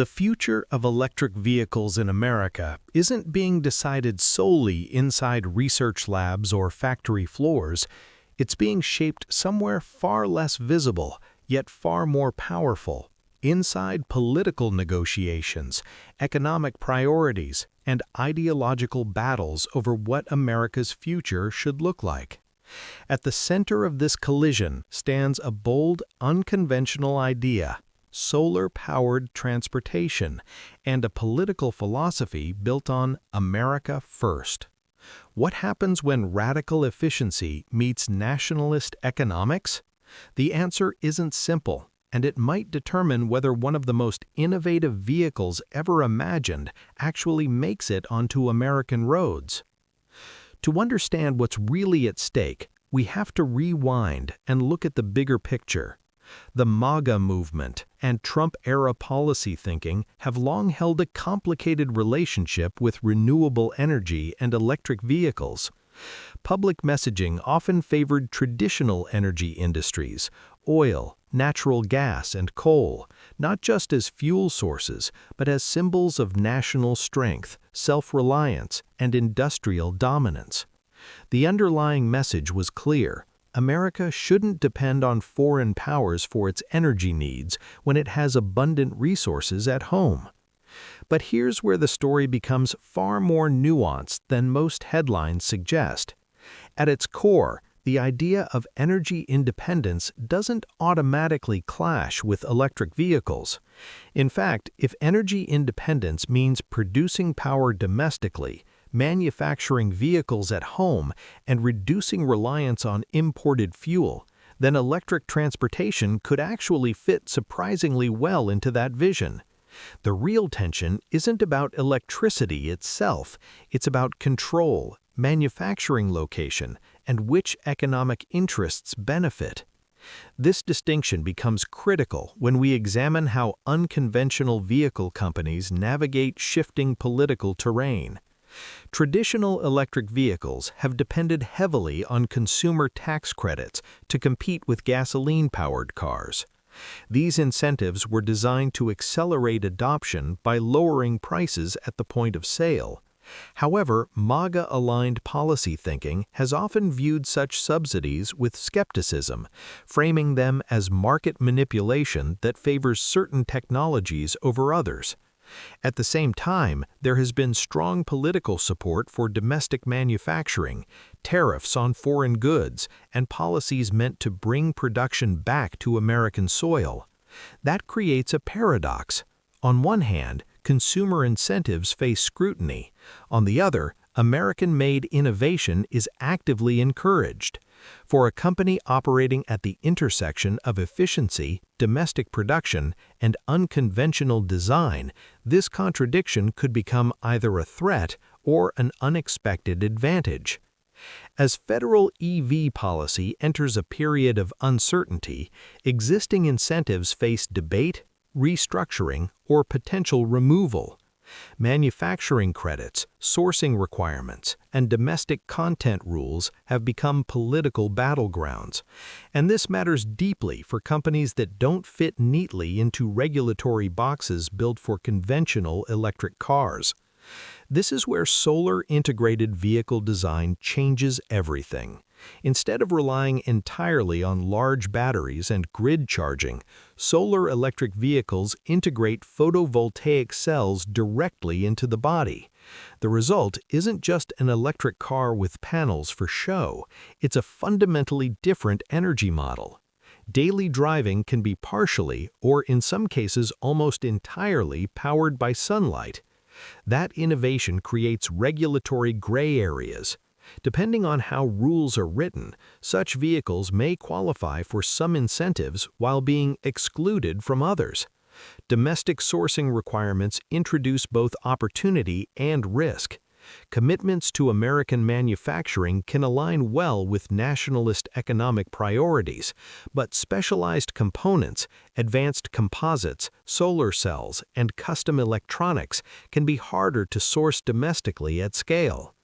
The future of electric vehicles in America isn't being decided solely inside research labs or factory floors. It's being shaped somewhere far less visible, yet far more powerful, inside political negotiations, economic priorities, and ideological battles over what America's future should look like. At the center of this collision stands a bold, unconventional idea: solar-powered transportation, and a political philosophy built on America First. What happens when radical efficiency meets nationalist economics? The answer isn't simple, and it might determine whether one of the most innovative vehicles ever imagined actually makes it onto American roads. To understand what's really at stake, we have to rewind and look at the bigger picture. The MAGA movement and Trump-era policy thinking have long held a complicated relationship with renewable energy and electric vehicles. Public messaging often favored traditional energy industries, oil, natural gas, and coal, not just as fuel sources, but as symbols of national strength, self-reliance, and industrial dominance. The underlying message was clear: America shouldn't depend on foreign powers for its energy needs when it has abundant resources at home. But here's where the story becomes far more nuanced than most headlines suggest. At its core, the idea of energy independence doesn't automatically clash with electric vehicles. In fact, if energy independence means producing power domestically, manufacturing vehicles at home, and reducing reliance on imported fuel, then electric transportation could actually fit surprisingly well into that vision. The real tension isn't about electricity itself, it's about control, manufacturing location, and which economic interests benefit. This distinction becomes critical when we examine how unconventional vehicle companies navigate shifting political terrain. Traditional electric vehicles have depended heavily on consumer tax credits to compete with gasoline-powered cars. These incentives were designed to accelerate adoption by lowering prices at the point of sale. However, MAGA-aligned policy thinking has often viewed such subsidies with skepticism, framing them as market manipulation that favors certain technologies over others. At the same time, there has been strong political support for domestic manufacturing, tariffs on foreign goods, and policies meant to bring production back to American soil. That creates a paradox. On one hand, consumer incentives face scrutiny. On the other, American-made innovation is actively encouraged. For a company operating at the intersection of efficiency, domestic production, and unconventional design, this contradiction could become either a threat or an unexpected advantage. As federal EV policy enters a period of uncertainty, existing incentives face debate, restructuring, or potential removal. Manufacturing credits, sourcing requirements, and domestic content rules have become political battlegrounds, and this matters deeply for companies that don't fit neatly into regulatory boxes built for conventional electric cars. This is where solar-integrated vehicle design changes everything. Instead of relying entirely on large batteries and grid charging, solar electric vehicles integrate photovoltaic cells directly into the body. The result isn't just an electric car with panels for show, it's a fundamentally different energy model. Daily driving can be partially, or in some cases almost entirely, powered by sunlight. That innovation creates regulatory gray areas. Depending on how rules are written, such vehicles may qualify for some incentives while being excluded from others. Domestic sourcing requirements introduce both opportunity and risk. Commitments to American manufacturing can align well with nationalist economic priorities, but specialized components, advanced composites, solar cells, and custom electronics can be harder to source domestically at scale.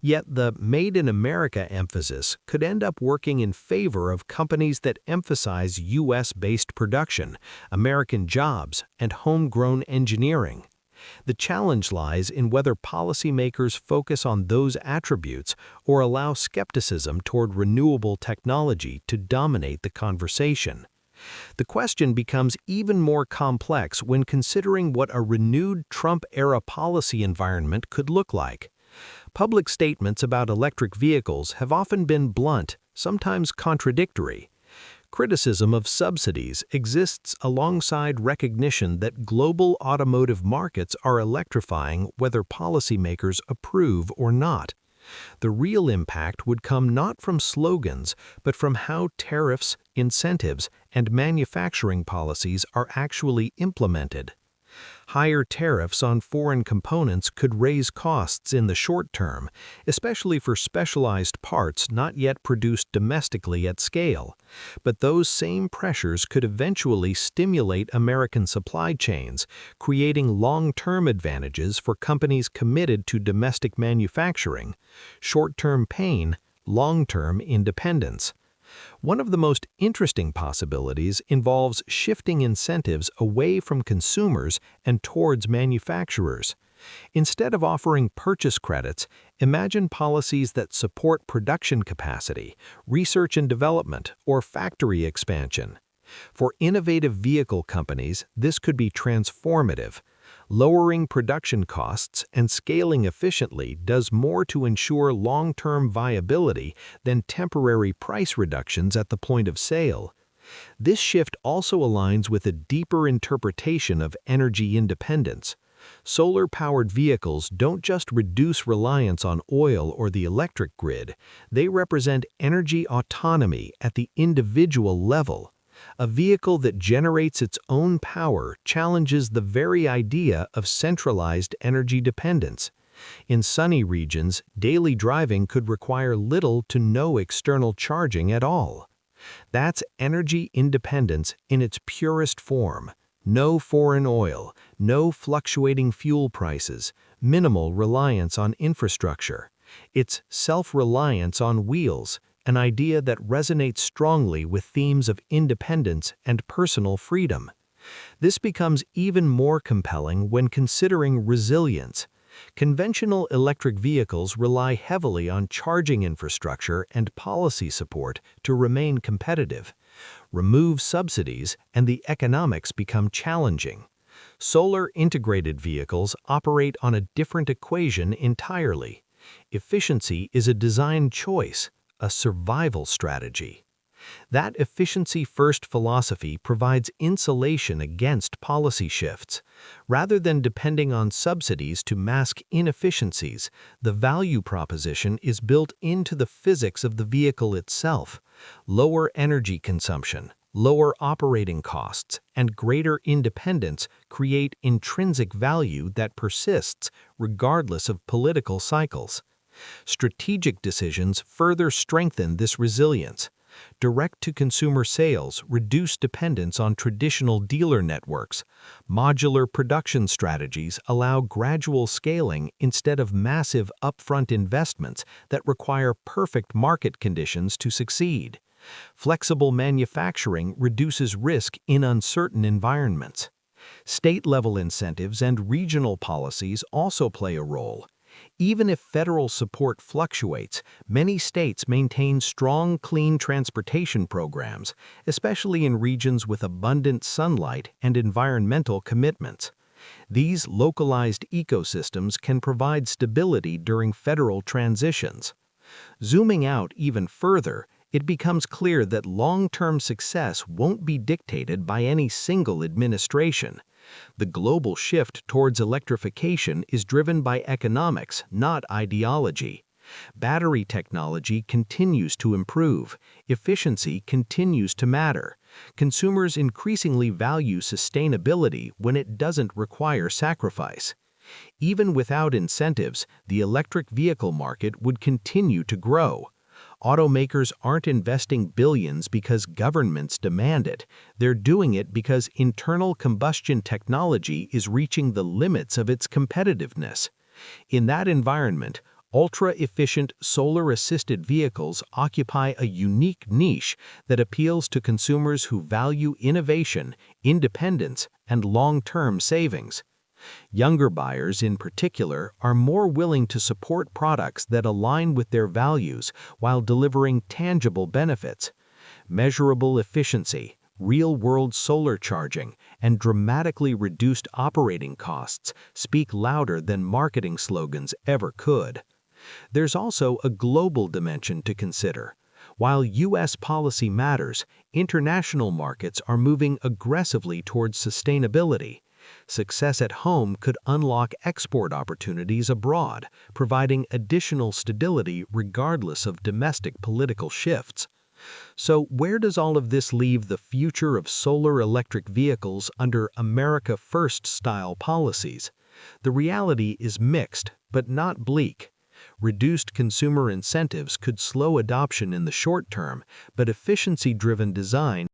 Yet the Made in America emphasis could end up working in favor of companies that emphasize U.S.-based production, American jobs, and homegrown engineering. The challenge lies in whether policymakers focus on those attributes or allow skepticism toward renewable technology to dominate the conversation. The question becomes even more complex when considering what a renewed Trump-era policy environment could look like. Public statements about electric vehicles have often been blunt, sometimes contradictory. Criticism of subsidies exists alongside recognition that global automotive markets are electrifying whether policymakers approve or not. The real impact would come not from slogans, but from how tariffs, incentives, and manufacturing policies are actually implemented. Higher tariffs on foreign components could raise costs in the short term, especially for specialized parts not yet produced domestically at scale. But those same pressures could eventually stimulate American supply chains, creating long-term advantages for companies committed to domestic manufacturing. Short-term pain, long-term independence. One of the most interesting possibilities involves shifting incentives away from consumers and towards manufacturers. Instead of offering purchase credits, imagine policies that support production capacity, research and development, or factory expansion. For innovative vehicle companies, this could be transformative. Lowering production costs and scaling efficiently does more to ensure long-term viability than temporary price reductions at the point of sale. This shift also aligns with a deeper interpretation of energy independence. Solar-powered vehicles don't just reduce reliance on oil or the electric grid, they represent energy autonomy at the individual level. A vehicle that generates its own power challenges the very idea of centralized energy dependence. In sunny regions, daily driving could require little to no external charging at all. That's energy independence in its purest form. No foreign oil, no fluctuating fuel prices, minimal reliance on infrastructure. It's self-reliance on wheels, an idea that resonates strongly with themes of independence and personal freedom. This becomes even more compelling when considering resilience. Conventional electric vehicles rely heavily on charging infrastructure and policy support to remain competitive. Remove subsidies, and the economics become challenging. Solar-integrated vehicles operate on a different equation entirely. Efficiency is a design choice, a survival strategy. That efficiency-first philosophy provides insulation against policy shifts. Rather than depending on subsidies to mask inefficiencies, the value proposition is built into the physics of the vehicle itself. Lower energy consumption, lower operating costs, and greater independence create intrinsic value that persists regardless of political cycles. Strategic decisions further strengthen this resilience. Direct-to-consumer sales reduce dependence on traditional dealer networks. Modular production strategies allow gradual scaling instead of massive upfront investments that require perfect market conditions to succeed. Flexible manufacturing reduces risk in uncertain environments. State-level incentives and regional policies also play a role. Even if federal support fluctuates, many states maintain strong clean transportation programs, especially in regions with abundant sunlight and environmental commitments. These localized ecosystems can provide stability during federal transitions. Zooming out even further, it becomes clear that long-term success won't be dictated by any single administration. The global shift towards electrification is driven by economics, not ideology. Battery technology continues to improve. Efficiency continues to matter. Consumers increasingly value sustainability when it doesn't require sacrifice. Even without incentives, the electric vehicle market would continue to grow. Automakers aren't investing billions because governments demand it. They're doing it because internal combustion technology is reaching the limits of its competitiveness. In that environment, Ultra-efficient solar-assisted vehicles occupy a unique niche that appeals to consumers who value innovation, independence, and long-term savings. Younger buyers, in particular, are more willing to support products that align with their values while delivering tangible benefits. Measurable efficiency, real-world solar charging, and dramatically reduced operating costs speak louder than marketing slogans ever could. There's also a global dimension to consider. While U.S. policy matters, international markets are moving aggressively towards sustainability. Success at home could unlock export opportunities abroad, providing additional stability regardless of domestic political shifts. So, where does all of this leave the future of solar electric vehicles under America First style policies? The reality is mixed, but not bleak. Reduced consumer incentives could slow adoption in the short term, but efficiency-driven design